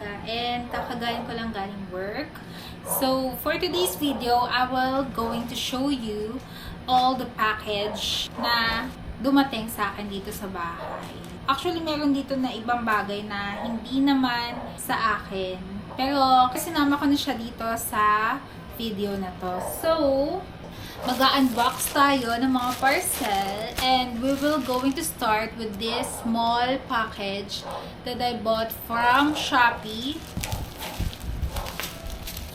umaga and kakagaling ko lang galing work. So, for today's video, I will going to show you all the package na dumating sa akin dito sa bahay. Actually, meron dito na ibang bagay na hindi naman sa akin. Pero, sinama ko na siya dito sa video na to. So, mag-unbox tayo ng mga parcel and we will going to start with this small package that I bought from Shopee.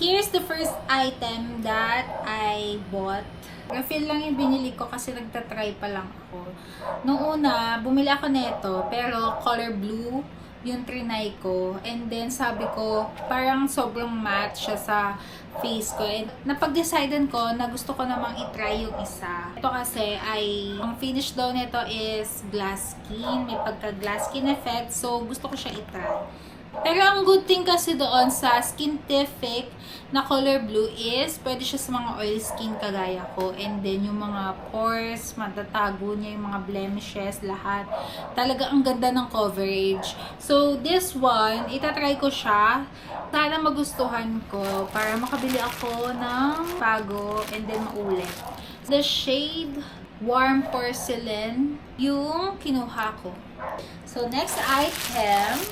Here's the first item that I bought. Refill lang yung binili ko kasi nagtatry pa lang ako. Noong una, bumili ako nito pero color blue yung trinay ko. And then sabi ko, parang sobrang matte siya sa face ko. And napag-decidean ko na gusto ko namang itry yung isa. Ito kasi ay, ang finish daw nito is glass skin. May pagka-glass skin effect. So, gusto ko siya itry. Pero ang good thing kasi doon sa Skintific na color blue is pwede siya sa mga oil skin kagaya ko. And then yung mga pores, matatago niya yung mga blemishes, lahat. Talaga ang ganda ng coverage. So this one, itatry ko siya. Sana magustuhan ko para makabili ako ng bago and then maulit. The shade Warm Porcelain yung kinuha ko. So next item,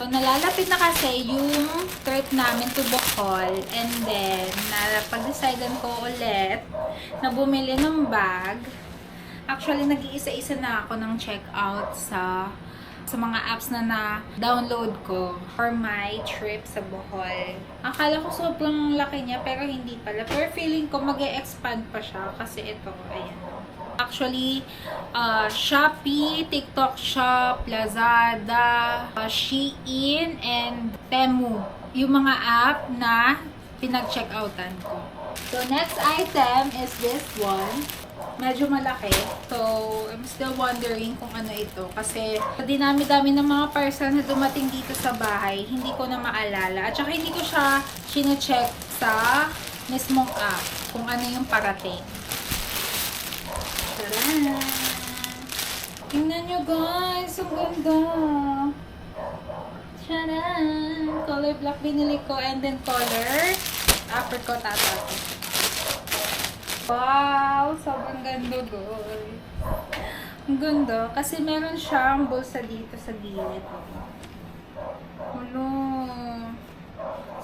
so, nalalapit na kasi yung trip namin to Bohol and then napag-decidean ko ulit na bumili ng bag. Actually, nag-iisa-isa na ako ng checkout sa mga apps na na-download ko for my trip sa Bohol. Akala ko sobrang laki niya pero hindi pala. Pero feeling ko mag-e-expand pa siya kasi ito, ayan. Actually, Shopee, TikTok Shop, Lazada, Shein, and Temu. Yung mga app na pinag-checkoutan ko. So, next item is this one. Medyo malaki. So, I'm still wondering kung ano ito. Kasi, sa dinami-dami ng mga parcel na dumating dito sa bahay, hindi ko na maalala. At saka, hindi ko siya sine-check sa mismong app kung ano yung parating. Tara! Tingnan nyo guys! Ang ganda! Tcharan! Color black binili ko and then color apricot ata. Wow! Sobrang ganda guys! Ang ganda. Kasi meron siyang bulsa dito sa gilid. Hello!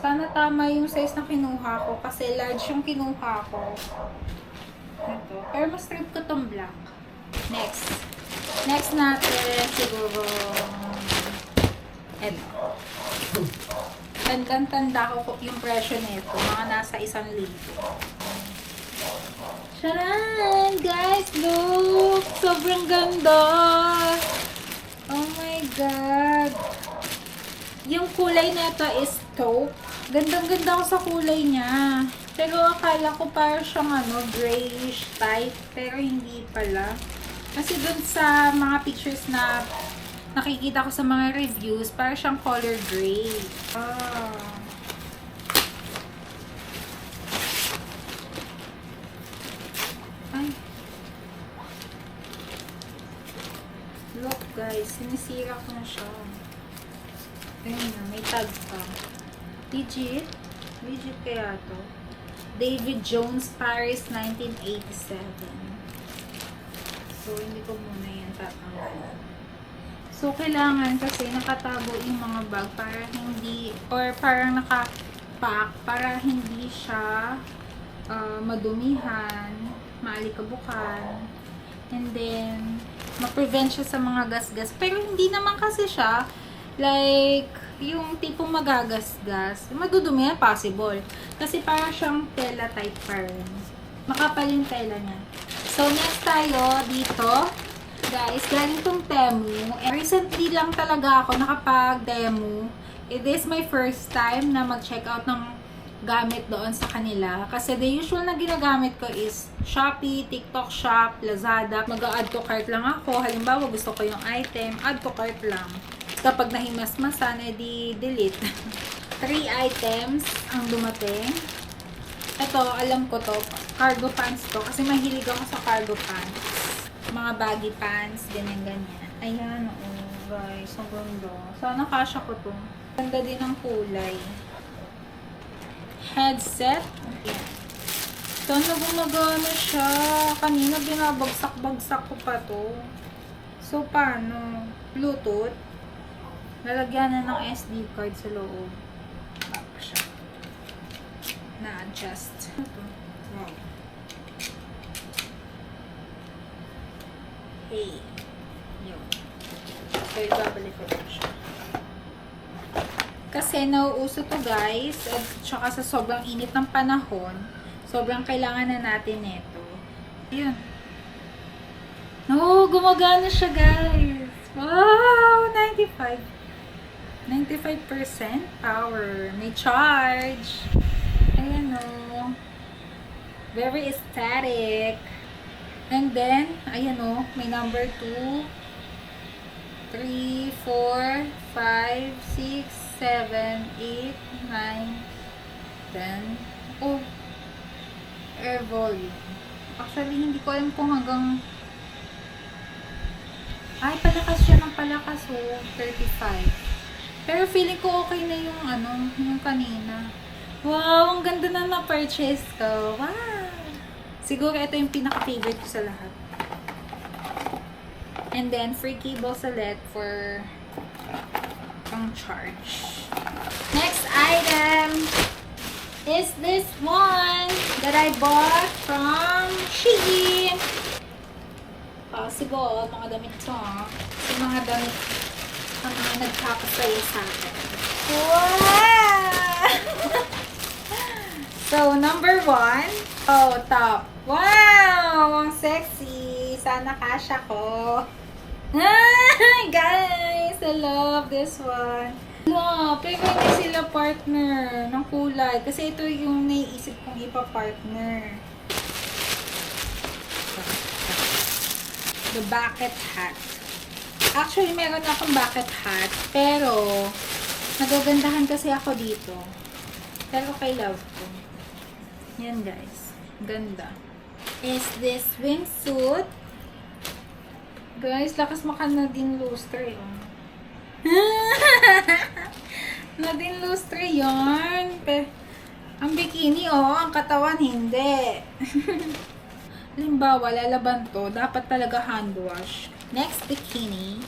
Sana tama yung size na kinuha ko kasi large yung kinuha ko. Ito. Pero mas trip ko tong black. Next. Next natin, siguro, ito. Tandang-tanda ko yung presyo nito. Mga nasa 1,000. Charan! Guys, look! Sobrang ganda! Oh my God! Yung kulay nito is taupe. Gandang-ganda ko sa kulay niya. Pero akala ko parang siyang grayish type. Pero hindi pala. Kasi dun sa mga pictures na nakikita ko sa mga reviews, parang siyang color gray. Ah. Ay. Look guys, sinisira ko na siya. Ayun na, may tag pa. Legit? Legit kaya to? David Jones, Paris, 1987. So, hindi ko muna yan tatanggal. So, kailangan kasi nakatago yung mga bag para hindi, or parang nakapack para hindi siya madumihan, maalikabukan, and then, ma-prevent siya sa mga gasgas. Pero hindi naman kasi siya, like, yung tipong magagasgas, madudumi yan, possible. Kasi parang siyang tela type pa rin. Makapal yung tela niya. So, next tayo dito. Guys, galing tong Temu. Recently lang talaga ako nakapag-Temu. It is my first time na mag-check out ng gamit doon sa kanila. Kasi the usual na ginagamit ko is Shopee, TikTok Shop, Lazada. Mag-add to cart lang ako. Halimbawa, gusto ko yung item, add to cart lang. Kapag nahimasmasan, edi delete. 3 items ang dumating. Ito, alam ko to. Cargo pants to. Kasi mahilig ako sa cargo pants. Mga baggy pants, ganyan-ganyan. Ayan, oo. guys. Ang ganda. Sana kasha ko to. Ganda din ang kulay. Headset. Okay. Sana gumagana siya. Kanina binabagsak-bagsak ko pa to. So, paano? Bluetooth. Lalagyan na ng SD card sa loob. Baka siya. Na-adjust. Wow. Hey. Yun. So, ibabalik ko lang siya. Kasi nauuso to guys. At saka sa sobrang init ng panahon, sobrang kailangan na natin ito. Yun. No, gumagana siya guys. Wow! 95% power. May charge. Ayan o. Very aesthetic. And then, ayan o, may number 2, 3, 4, 5, 6, 7, 8, 9, 10. Oh, air volume. Actually, hindi ko alam kung hanggang... Ay, palakas siya ng palakas. Oh, 35. Pero feeling ko okay na yung yung kanina. Wow, ang ganda na na-purchase ko. Wow! Siguro ito yung pinaka-favorite ko sa lahat. And then, free cable sa LED for pang charge. Next item is this one that I bought from Shein. Possible, mga damit to. Yung mga damit ang mga nagkakasaya sa akin. Wow! So, number 1. Oh, top. Wow! Ang sexy. Sana kasha ko. Ah, guys! I love this one. No, pero hindi sila partner ng kulay. Kasi ito yung naiisip kong ipa-partner. The bucket hat. Actually, meron akong bucket hat. Pero, nagagandahan kasi ako dito. Pero kay love ko. Yan guys. Ganda. Is this swimsuit. Guys, lakas maka Nadine Lustre yun. Nadine Lustre yun. Ang bikini ang katawan hindi. Halimbawa, lalaban to, dapat talaga hand wash. Next bikini.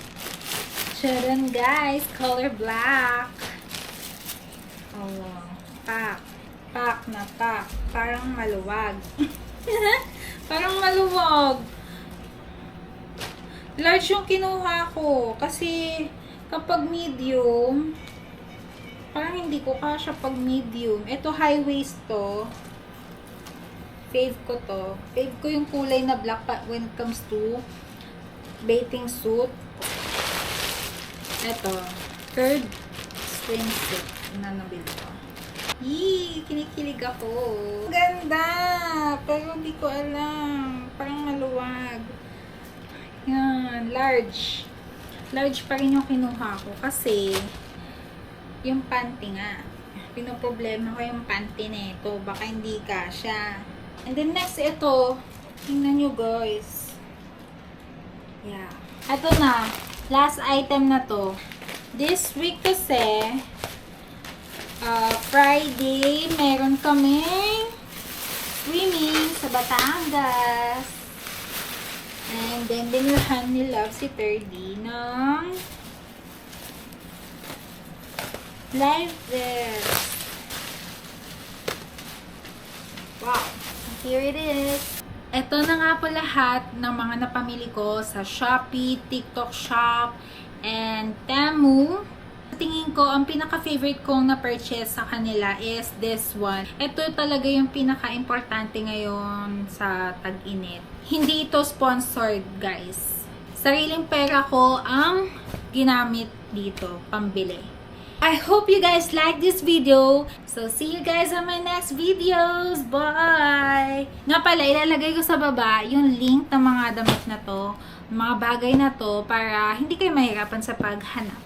Charan guys, color black. Oh, pack. Pack na pack. Parang maluwag. Parang maluwag. Large yung kinuha ko. Kasi, kapag medium, parang hindi ko kasya pag medium. Ito high waist to. Fave ko to. Fave ko yung kulay na black when it comes to bathing suit. Ito. Curd swimsuit na nabili ko. Yee! Kinikilig ako. Ganda! Pero hindi ko alam. Parang maluwag. Yan. Large. Large pa rin yung kinuha ko. Kasi, yung panty nga. Pinoproblema ko yung panty nito. Baka hindi kasya. And then next, ito. Tingnan nyo guys. Yeah. Ito na. Last item na to. This week kasi, Friday, meron kaming swimming sa Batangas. And then, binilhan ni Love si 30 ng live vest. Wow! Here it is. Ito na nga po lahat ng mga napamili ko sa Shopee, TikTok Shop, and Temu. Tingin ko, ang pinaka-favorite kong na-purchase sa kanila is this one. Ito talaga yung pinaka-importante ngayon sa tag-init. Hindi ito sponsored, guys. Sariling pera ko ang ginamit dito, pambili. I hope you guys like this video. So, see you guys on my next videos. Bye! Nga pala, ilalagay ko sa baba yung link ng mga damit na to, mga bagay na to, para hindi kayo mahirapan sa paghanap.